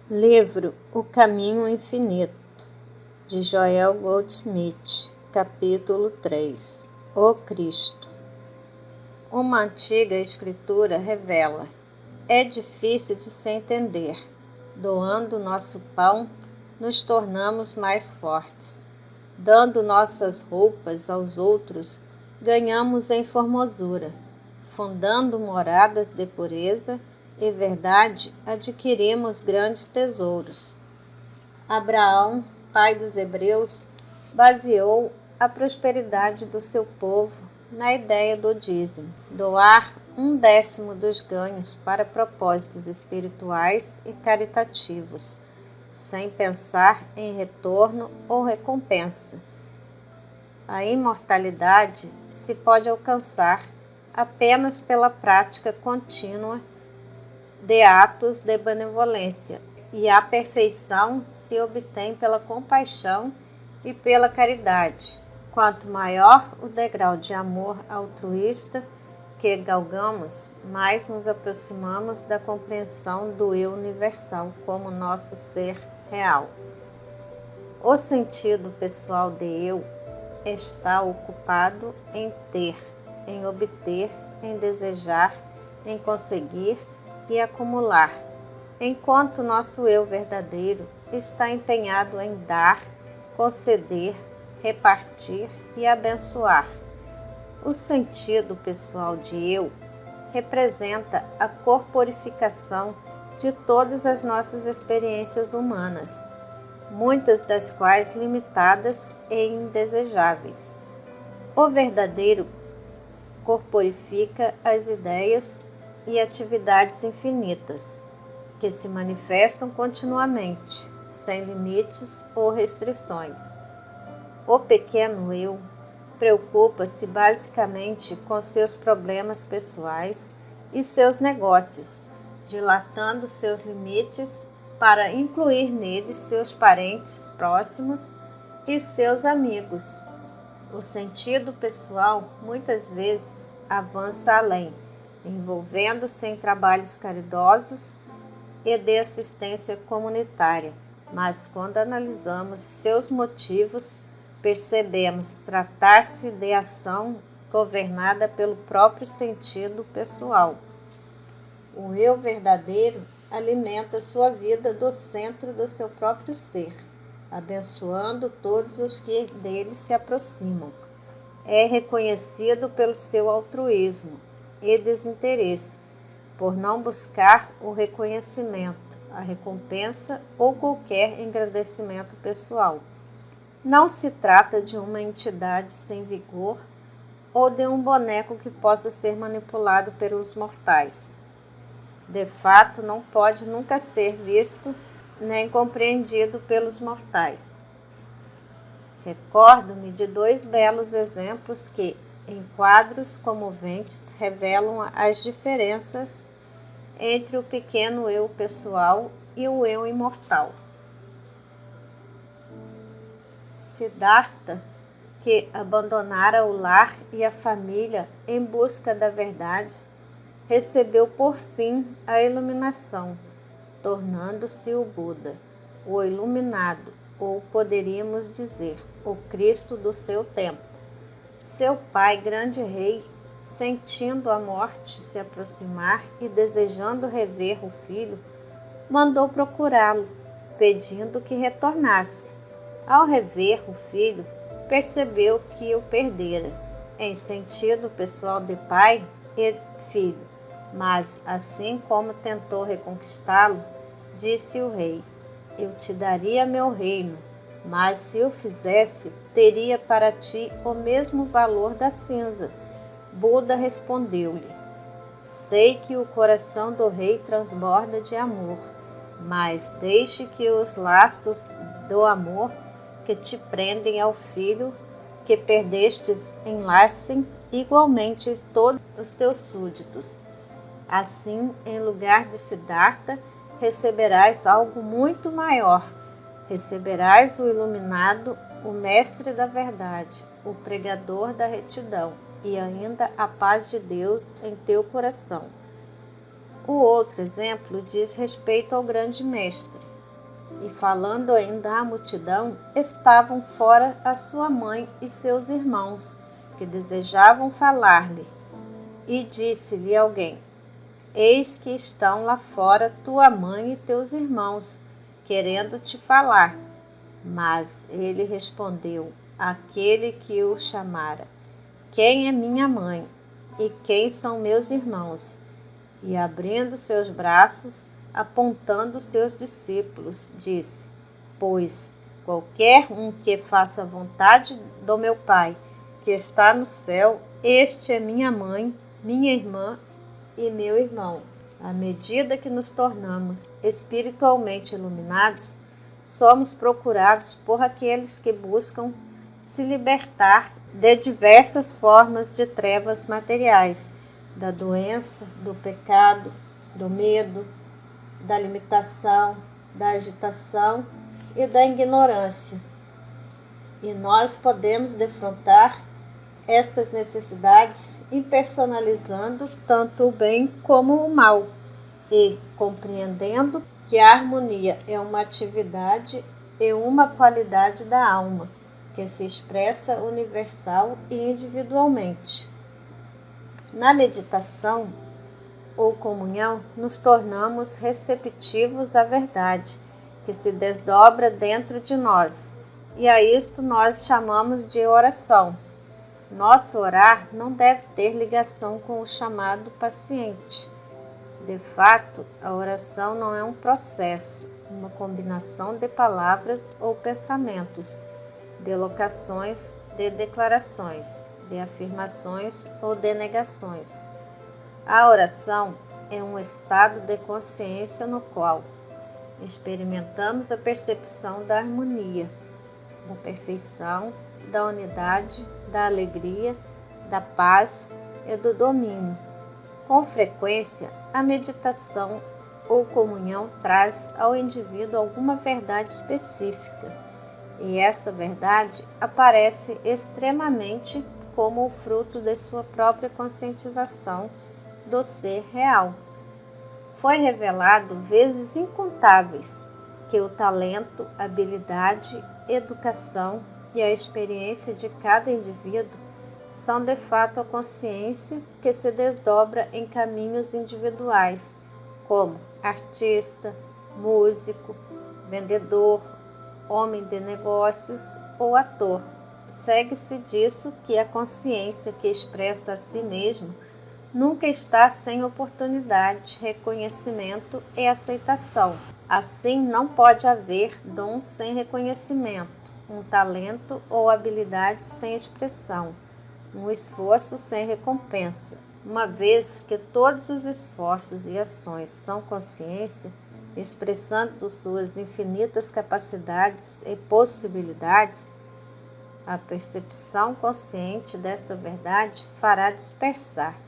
Livro O Caminho Infinito, de Joel Goldsmith, capítulo 3. O Cristo. Uma antiga escritura revela: é difícil de se entender. Doando nosso pão, nos tornamos mais fortes. Dando nossas roupas aos outros, ganhamos em formosura. Fundando moradas de pureza e verdade, adquirimos grandes tesouros. Abraão, pai dos hebreus, baseou a prosperidade do seu povo na ideia do dízimo, doar 1/10 dos ganhos para propósitos espirituais e caritativos, sem pensar em retorno ou recompensa. A imortalidade se pode alcançar apenas pela prática contínua de atos de benevolência, e a perfeição se obtém pela compaixão e pela caridade. Quanto maior o degrau de amor altruísta que galgamos, mais nos aproximamos da compreensão do eu universal como nosso ser real. O sentido pessoal de eu está ocupado em ter, em obter, em desejar, em conseguir e acumular, enquanto nosso eu verdadeiro está empenhado em dar, conceder, repartir e abençoar. O sentido pessoal de eu representa a corporificação de todas as nossas experiências humanas, muitas das quais limitadas e indesejáveis. O verdadeiro corporifica as ideias e atividades infinitas, que se manifestam continuamente, sem limites ou restrições. O pequeno eu preocupa-se basicamente com seus problemas pessoais e seus negócios, dilatando seus limites para incluir neles seus parentes próximos e seus amigos. O sentido pessoal muitas vezes avança além, envolvendo-se em trabalhos caridosos e de assistência comunitária, mas quando analisamos seus motivos, percebemos tratar-se de ação governada pelo próprio sentido pessoal. O eu verdadeiro alimenta sua vida do centro do seu próprio ser, abençoando todos os que dele se aproximam. É reconhecido pelo seu altruísmo e desinteresse, por não buscar o reconhecimento, a recompensa ou qualquer engrandecimento pessoal. Não se trata de uma entidade sem vigor ou de um boneco que possa ser manipulado pelos mortais. De fato, não pode nunca ser visto nem compreendido pelos mortais. Recordo-me de 2 belos exemplos que, em quadros comoventes, revelam as diferenças entre o pequeno eu pessoal e o eu imortal. Siddhartha, que abandonara o lar e a família em busca da verdade, recebeu por fim a iluminação, tornando-se o Buda, o iluminado, ou poderíamos dizer, o Cristo do seu tempo. Seu pai, grande rei, sentindo a morte se aproximar e desejando rever o filho, mandou procurá-lo, pedindo que retornasse. Ao rever o filho, percebeu que o perdera, em sentido pessoal de pai e filho, mas, assim como tentou reconquistá-lo, disse o rei: eu te daria meu reino, mas se o fizesse, teria para ti o mesmo valor da cinza. Buda respondeu-lhe: sei que o coração do rei transborda de amor, mas deixe que os laços do amor que te prendem ao filho que perdestes enlacem igualmente todos os teus súditos. Assim, em lugar de Siddhartha, receberás algo muito maior. Receberás o iluminado, o mestre da verdade, o pregador da retidão, e ainda a paz de Deus em teu coração. O outro exemplo diz respeito ao grande mestre. E falando ainda à multidão, estavam fora a sua mãe e seus irmãos, que desejavam falar-lhe. E disse-lhe alguém: Eis que estão lá fora tua mãe e teus irmãos, querendo te falar. Mas ele respondeu àquele que o chamara: Quem é minha mãe e quem são meus irmãos? E abrindo seus braços, apontando seus discípulos, disse: Pois qualquer um que faça a vontade do meu Pai, que está no céu, este é minha mãe, minha irmã e meu irmão. À medida que nos tornamos espiritualmente iluminados, somos procurados por aqueles que buscam se libertar de diversas formas de trevas materiais, da doença, do pecado, do medo, da limitação, da agitação e da ignorância. E nós podemos defrontar estas necessidades impersonalizando tanto o bem como o mal e compreendendo que a harmonia é uma atividade e uma qualidade da alma que se expressa universal e individualmente. Na meditação ou comunhão, nos tornamos receptivos à verdade, que se desdobra dentro de nós, e a isto nós chamamos de oração. Nosso orar não deve ter ligação com o chamado paciente. De fato, a oração não é um processo, uma combinação de palavras ou pensamentos, de locações, de declarações, de afirmações ou de negações. A oração é um estado de consciência no qual experimentamos a percepção da harmonia, da perfeição, da unidade, da alegria, da paz e do domínio. Com frequência, a meditação ou comunhão traz ao indivíduo alguma verdade específica, e esta verdade aparece extremamente como o fruto de sua própria conscientização do ser real. Foi revelado vezes incontáveis que o talento, habilidade, educação e a experiência de cada indivíduo são de fato a consciência que se desdobra em caminhos individuais, como artista, músico, vendedor, homem de negócios ou ator. Segue-se disso que a consciência que expressa a si mesmo nunca está sem oportunidade, reconhecimento e aceitação. Assim, não pode haver dom sem reconhecimento, um talento ou habilidade sem expressão, um esforço sem recompensa. Uma vez que todos os esforços e ações são consciência, expressando suas infinitas capacidades e possibilidades, a percepção consciente desta verdade fará dispersar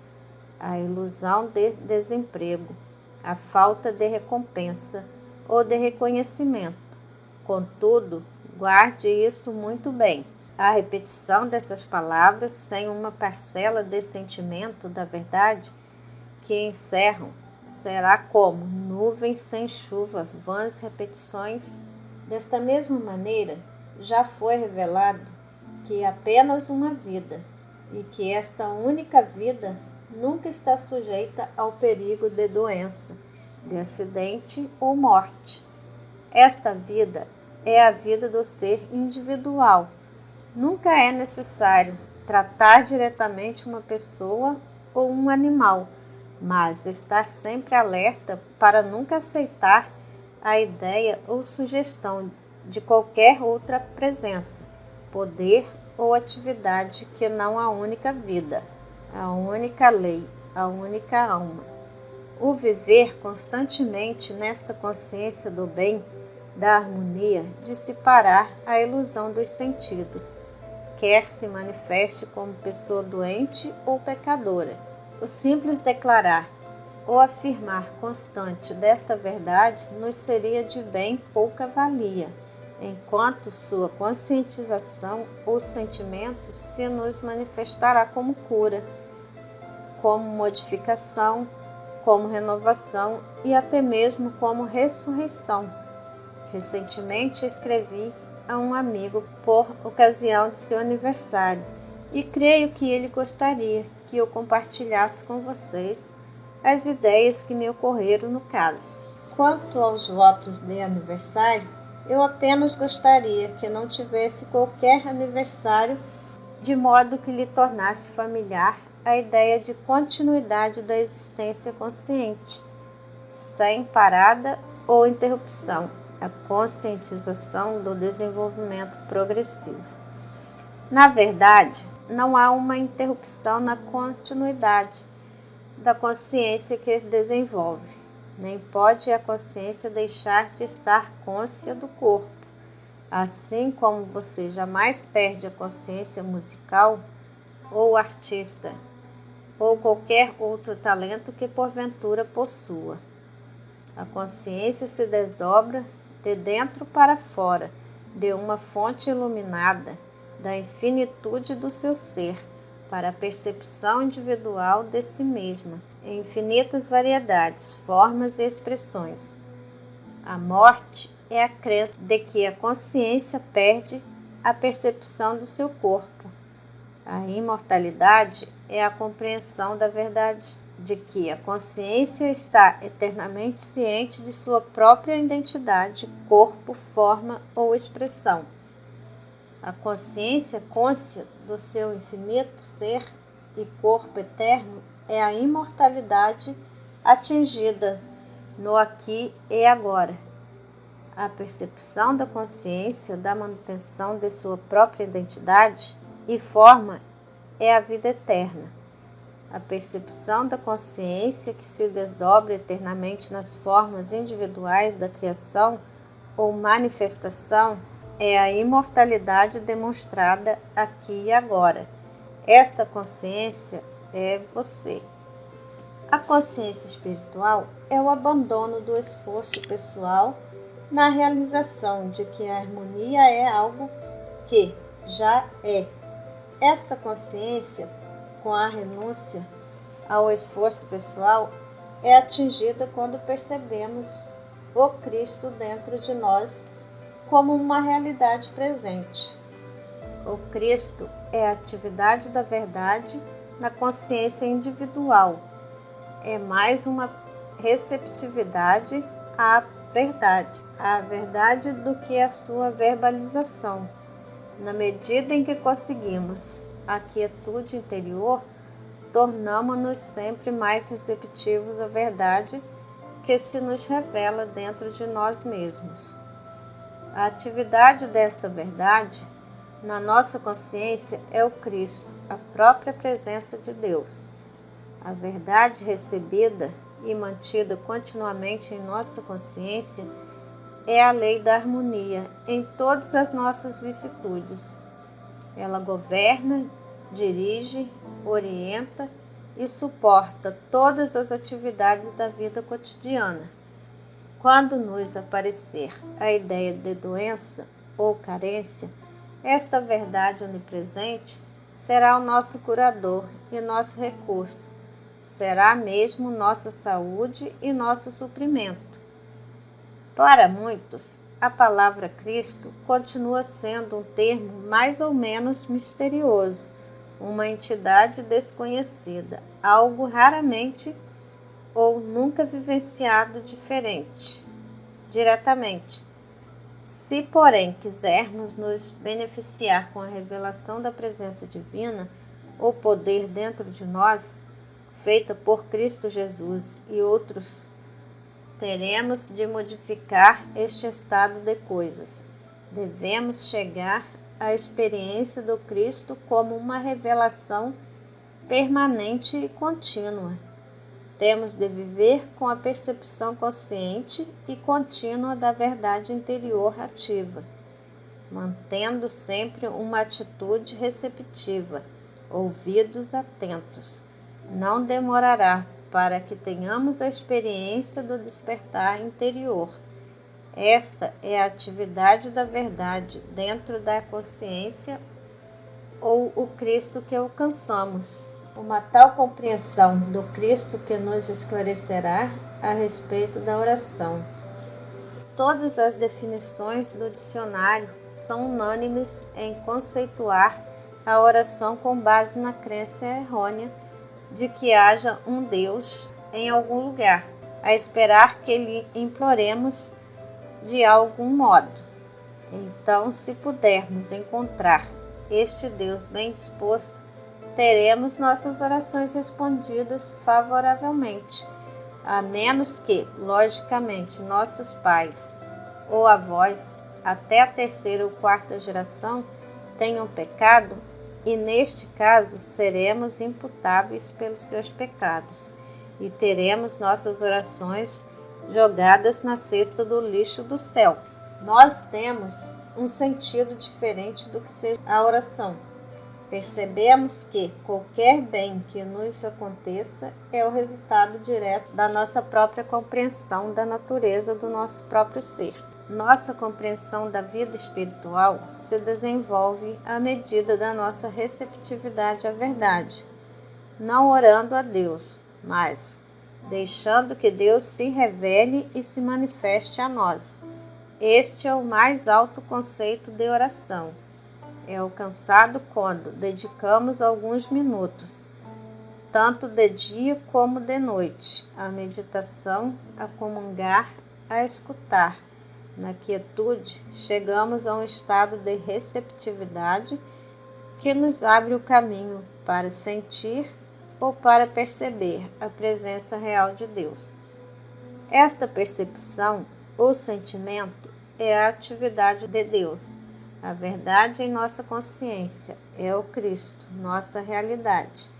a ilusão de desemprego, a falta de recompensa ou de reconhecimento. Contudo, guarde isso muito bem. A repetição dessas palavras sem uma parcela de sentimento da verdade que encerram será como nuvens sem chuva, vãs repetições. Desta mesma maneira, já foi revelado que apenas uma vida e que esta única vida nunca está sujeita ao perigo de doença, de acidente ou morte. Esta vida é a vida do ser individual. Nunca é necessário tratar diretamente uma pessoa ou um animal, mas estar sempre alerta para nunca aceitar a ideia ou sugestão de qualquer outra presença, poder ou atividade que não a única vida, a única lei, a única alma. O viver constantemente nesta consciência do bem, da harmonia, dissipará a ilusão dos sentidos, quer se manifeste como pessoa doente ou pecadora. O simples declarar ou afirmar constante desta verdade nos seria de bem pouca valia, enquanto sua conscientização ou sentimento se nos manifestará como cura, como modificação, como renovação e até mesmo como ressurreição. Recentemente escrevi a um amigo por ocasião de seu aniversário e creio que ele gostaria que eu compartilhasse com vocês as ideias que me ocorreram no caso. Quanto aos votos de aniversário, eu apenas gostaria que não tivesse qualquer aniversário, de modo que lhe tornasse familiar a ideia de continuidade da existência consciente, sem parada ou interrupção, a conscientização do desenvolvimento progressivo. Na verdade, não há uma interrupção na continuidade da consciência que desenvolve, nem pode a consciência deixar de estar cônscia do corpo. Assim como você jamais perde a consciência musical, ou artista, ou qualquer outro talento que porventura possua. A consciência se desdobra de dentro para fora, de uma fonte iluminada da infinitude do seu ser, para a percepção individual de si mesma, em infinitas variedades, formas e expressões. A morte é a crença de que a consciência perde a percepção do seu corpo. A imortalidade é a compreensão da verdade de que a consciência está eternamente ciente de sua própria identidade, corpo, forma ou expressão. A consciência cônscia do seu infinito ser e corpo eterno é a imortalidade atingida no aqui e agora. A percepção da consciência da manutenção de sua própria identidade e forma é a vida eterna. A percepção da consciência que se desdobra eternamente nas formas individuais da criação ou manifestação é a imortalidade demonstrada aqui e agora. Esta consciência é você. A consciência espiritual é o abandono do esforço pessoal na realização de que a harmonia é algo que já é. Esta consciência, com a renúncia ao esforço pessoal, é atingida quando percebemos o Cristo dentro de nós como uma realidade presente. O Cristo é a atividade da verdade na consciência individual. É mais uma receptividade à verdade do que a sua verbalização. Na medida em que conseguimos a quietude interior, tornamo-nos sempre mais receptivos à verdade que se nos revela dentro de nós mesmos. A atividade desta verdade na nossa consciência é o Cristo, a própria presença de Deus. A verdade recebida e mantida continuamente em nossa consciência é a lei da harmonia em todas as nossas vicissitudes. Ela governa, dirige, orienta e suporta todas as atividades da vida cotidiana. Quando nos aparecer a ideia de doença ou carência, esta verdade onipresente será o nosso curador e nosso recurso, será mesmo nossa saúde e nosso suprimento. Para muitos, a palavra Cristo continua sendo um termo mais ou menos misterioso, uma entidade desconhecida, algo raramente ou nunca vivenciado diretamente. Se, porém, quisermos nos beneficiar com a revelação da presença divina ou poder dentro de nós, feita por Cristo Jesus e outros, teremos de modificar este estado de coisas. Devemos chegar à experiência do Cristo como uma revelação permanente e contínua. Temos de viver com a percepção consciente e contínua da verdade interior ativa, mantendo sempre uma atitude receptiva, ouvidos atentos. Não demorará para que tenhamos a experiência do despertar interior. Esta é a atividade da verdade dentro da consciência ou o Cristo que alcançamos. Uma tal compreensão do Cristo que nos esclarecerá a respeito da oração. todas as definições do dicionário são unânimes em conceituar a oração com base na crença errônea de que haja um Deus em algum lugar, a esperar que lhe imploremos de algum modo. Então, se pudermos encontrar este Deus bem disposto, teremos nossas orações respondidas favoravelmente, a menos que, logicamente, nossos pais ou avós, até a terceira ou quarta geração, tenham pecado, e neste caso seremos imputáveis pelos seus pecados, e teremos nossas orações jogadas na cesta do lixo do céu. Nós temos um sentido diferente do que seja a oração. Percebemos que qualquer bem que nos aconteça é o resultado direto da nossa própria compreensão da natureza do nosso próprio ser. Nossa compreensão da vida espiritual se desenvolve à medida da nossa receptividade à verdade, não orando a Deus, mas deixando que Deus se revele e se manifeste a nós. Este é o mais alto conceito de oração. É alcançado quando dedicamos alguns minutos, tanto de dia como de noite, à meditação, a comungar, a escutar. Na quietude, chegamos a um estado de receptividade que nos abre o caminho para sentir ou para perceber a presença real de Deus. Esta percepção ou sentimento é a atividade de Deus. A verdade em nossa consciência é o Cristo, nossa realidade.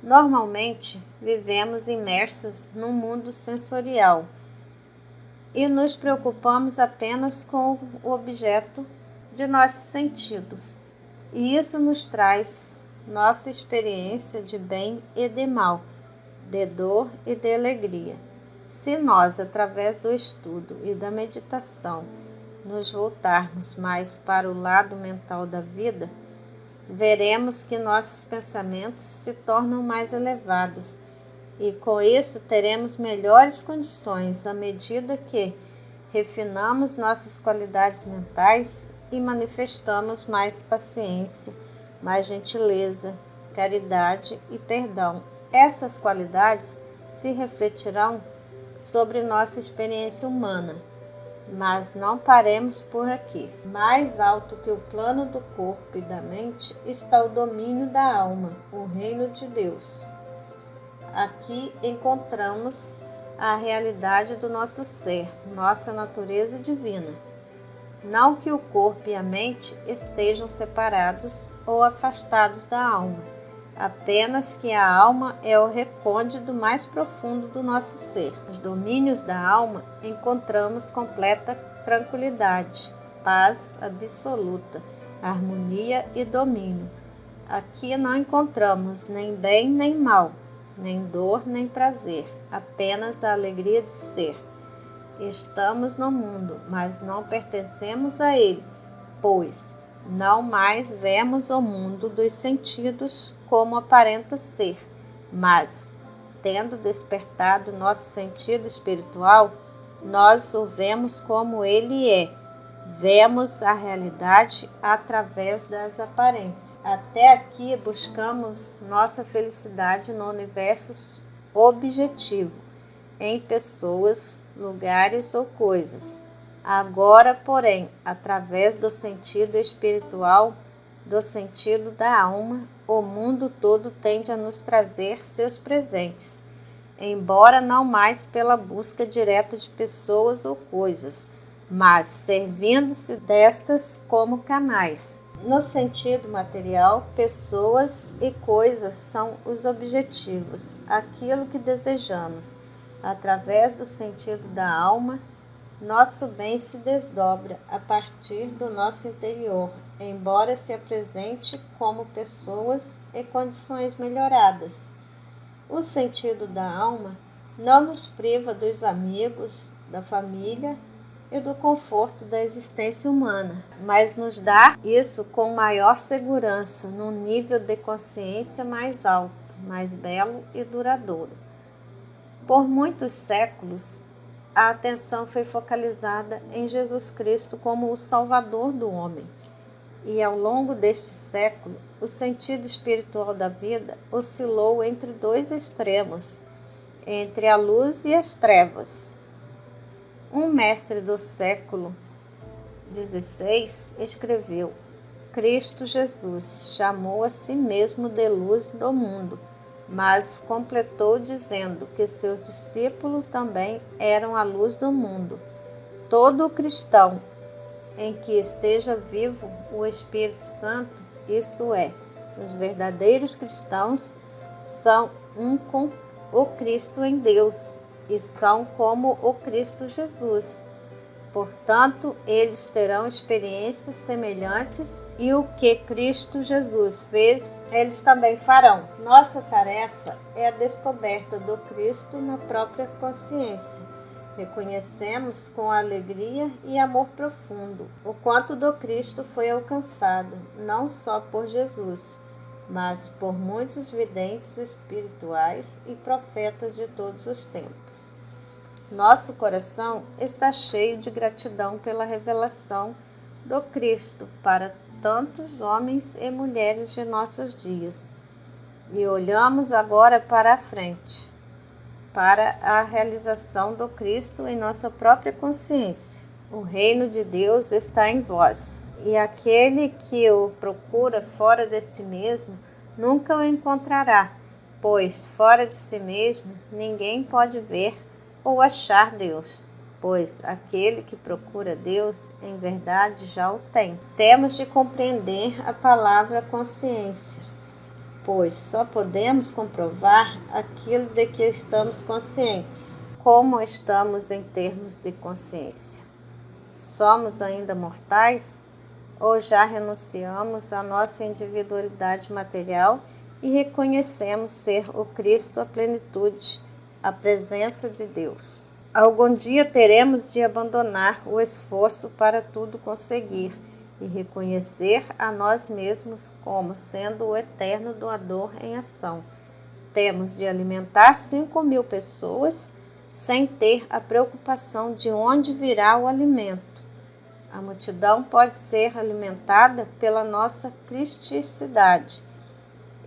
Normalmente, vivemos imersos num mundo sensorial e nos preocupamos apenas com o objeto de nossos sentidos. E isso nos traz nossa experiência de bem e de mal, de dor e de alegria. Se nós, através do estudo e da meditação, nos voltarmos mais para o lado mental da vida, veremos que nossos pensamentos se tornam mais elevados e com isso teremos melhores condições à medida que refinamos nossas qualidades mentais e manifestamos mais paciência, mais gentileza, caridade e perdão. Essas qualidades se refletirão sobre nossa experiência humana. Mas não paremos por aqui. Mais alto que o plano do corpo e da mente está o domínio da alma, o reino de Deus. Aqui encontramos a realidade do nosso ser, nossa natureza divina. Não que o corpo e a mente estejam separados ou afastados da alma, apenas que a alma é o recôndito mais profundo do nosso ser. Nos domínios da alma encontramos completa tranquilidade, paz absoluta, harmonia e domínio. Aqui não encontramos nem bem nem mal, nem dor nem prazer, apenas a alegria de ser. Estamos no mundo, mas não pertencemos a ele, pois não mais vemos o mundo dos sentidos como aparenta ser, mas, tendo despertado nosso sentido espiritual, nós o vemos como ele é. Vemos a realidade através das aparências. Até aqui buscamos nossa felicidade no universo objetivo, em pessoas, lugares ou coisas. Agora, porém, através do sentido espiritual, do sentido da alma, o mundo todo tende a nos trazer seus presentes, embora não mais pela busca direta de pessoas ou coisas, mas servindo-se destas como canais. No sentido material, pessoas e coisas são os objetivos, aquilo que desejamos. Através do sentido da alma, nosso bem se desdobra a partir do nosso interior, embora se apresente como pessoas e condições melhoradas. O sentido da alma não nos priva dos amigos, da família e do conforto da existência humana, mas nos dá isso com maior segurança, num nível de consciência mais alto, mais belo e duradouro. Por muitos séculos, a atenção foi focalizada em Jesus Cristo como o Salvador do homem. E ao longo deste século, o sentido espiritual da vida oscilou entre dois extremos, entre a luz e as trevas. Um mestre do século XVI escreveu: Cristo Jesus chamou a si mesmo de luz do mundo, mas completou dizendo que seus discípulos também eram a luz do mundo. Todo cristão em que esteja vivo o Espírito Santo, isto é, os verdadeiros cristãos, são um com o Cristo em Deus e são como o Cristo Jesus. Portanto, eles terão experiências semelhantes e o que Cristo Jesus fez, eles também farão. Nossa tarefa é a descoberta do Cristo na própria consciência. Reconhecemos com alegria e amor profundo o quanto do Cristo foi alcançado, não só por Jesus, mas por muitos videntes espirituais e profetas de todos os tempos. Nosso coração está cheio de gratidão pela revelação do Cristo para tantos homens e mulheres de nossos dias. E olhamos agora para a frente, para a realização do Cristo em nossa própria consciência. O reino de Deus está em vós, e aquele que o procura fora de si mesmo nunca o encontrará, pois fora de si mesmo ninguém pode ver ou achar Deus, pois aquele que procura Deus, em verdade, já o tem. Temos de compreender a palavra consciência, pois só podemos comprovar aquilo de que estamos conscientes. Como estamos em termos de consciência? Somos ainda mortais? Ou já renunciamos à nossa individualidade material e reconhecemos ser o Cristo a plenitude, a presença de Deus? Algum dia teremos de abandonar o esforço para tudo conseguir e reconhecer a nós mesmos como sendo o eterno doador em ação. Temos de alimentar 5.000 pessoas sem ter a preocupação de onde virá o alimento. A multidão pode ser alimentada pela nossa cristicidade.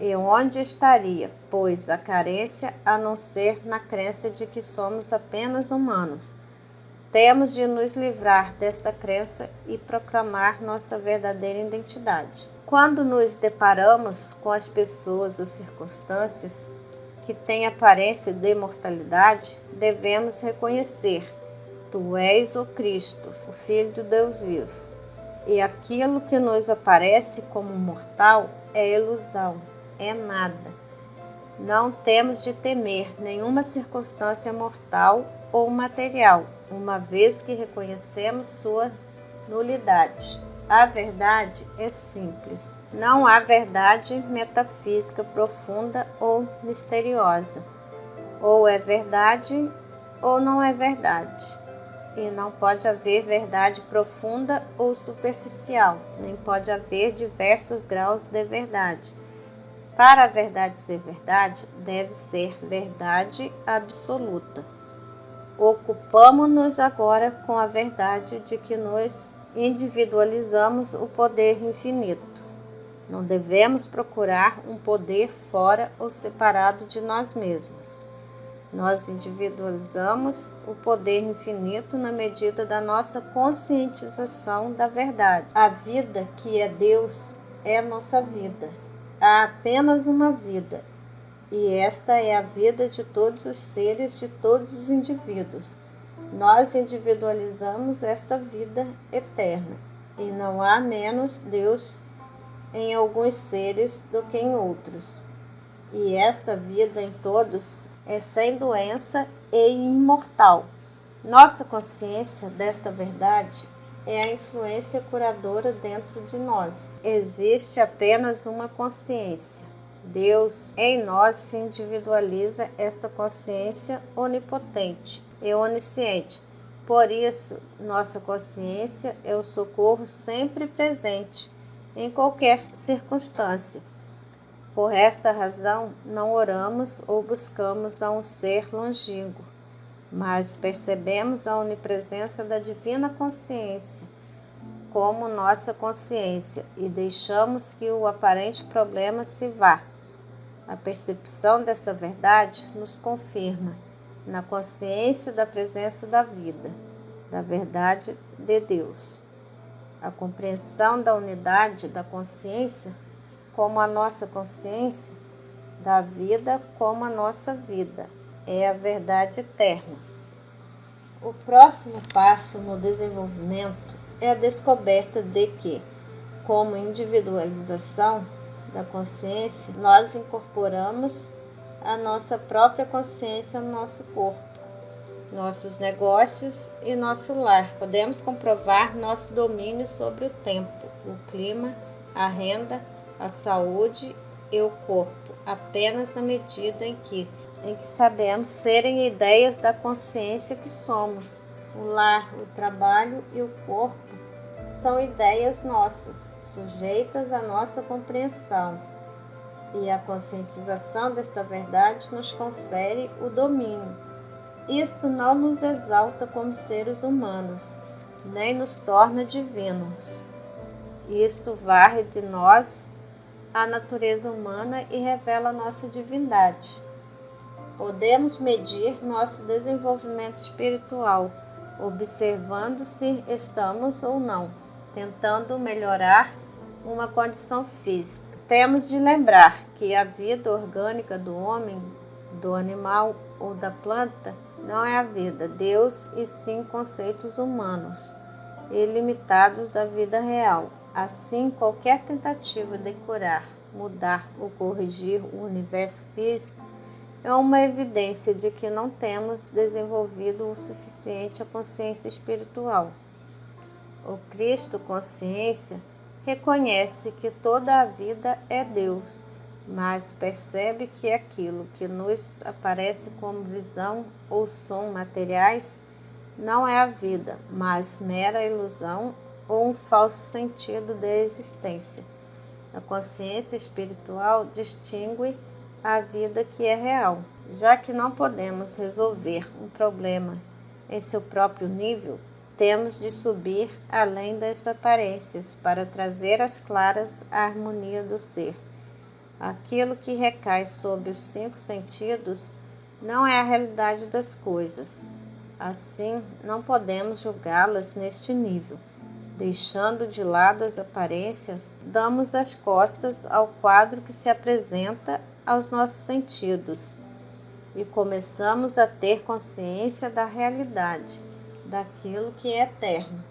E onde estaria, pois, a carência, a não ser na crença de que somos apenas humanos? Temos de nos livrar desta crença e proclamar nossa verdadeira identidade. Quando nos deparamos com as pessoas ou circunstâncias que têm aparência de mortalidade, devemos reconhecer: Tu és o Cristo, o Filho do Deus vivo. E aquilo que nos aparece como mortal é ilusão. É nada. Não temos de temer nenhuma circunstância mortal ou material, uma vez que reconhecemos sua nulidade. A verdade é simples. Não há verdade metafísica profunda ou misteriosa. Ou é verdade ou não é verdade. E não pode haver verdade profunda ou superficial, nem pode haver diversos graus de verdade. Para a verdade ser verdade, deve ser verdade absoluta. Ocupamo-nos agora com a verdade de que nós individualizamos o poder infinito. Não devemos procurar um poder fora ou separado de nós mesmos. Nós individualizamos o poder infinito na medida da nossa conscientização da verdade. A vida que é Deus é nossa vida. Há apenas uma vida, e esta é a vida de todos os seres, de todos os indivíduos. Nós individualizamos esta vida eterna, e não há menos Deus em alguns seres do que em outros. E esta vida em todos é sem doença e imortal. Nossa consciência desta verdade é a influência curadora dentro de nós. Existe apenas uma consciência. Deus em nós se individualiza esta consciência onipotente e onisciente. Por isso, nossa consciência é o socorro sempre presente, em qualquer circunstância. Por esta razão, não oramos ou buscamos a um ser longínquo, mas percebemos a onipresença da divina consciência como nossa consciência e deixamos que o aparente problema se vá. A percepção dessa verdade nos confirma na consciência da presença da vida, da verdade de Deus. A compreensão da unidade da consciência como a nossa consciência, da vida como a nossa vida, é a verdade eterna. O próximo passo no desenvolvimento é a descoberta de que, como individualização da consciência, nós incorporamos a nossa própria consciência no nosso corpo, nossos negócios e nosso lar. Podemos comprovar nosso domínio sobre o tempo, o clima, a renda, a saúde e o corpo, apenas na medida em que sabemos serem ideias da consciência que somos. O lar, o trabalho e o corpo são ideias nossas, sujeitas à nossa compreensão. E a conscientização desta verdade nos confere o domínio. Isto não nos exalta como seres humanos, nem nos torna divinos. Isto varre de nós a natureza humana e revela nossa divindade. Podemos medir nosso desenvolvimento espiritual, observando se estamos ou não tentando melhorar uma condição física. Temos de lembrar que a vida orgânica do homem, do animal ou da planta não é a vida de Deus, e sim conceitos humanos e limitados da vida real. Assim, qualquer tentativa de curar, mudar ou corrigir o universo físico é uma evidência de que não temos desenvolvido o suficiente a consciência espiritual. O Cristo Consciência reconhece que toda a vida é Deus, mas percebe que aquilo que nos aparece como visão ou som materiais não é a vida, mas mera ilusão ou um falso sentido de existência. A consciência espiritual distingue a vida que é real. Já que não podemos resolver um problema em seu próprio nível, temos de subir além das aparências para trazer às claras a harmonia do ser. Aquilo que recai sob os 5 sentidos não é a realidade das coisas. Assim, não podemos julgá-las neste nível. Deixando de lado as aparências, damos as costas ao quadro que se apresenta aos nossos sentidos e começamos a ter consciência da realidade, daquilo que é eterno.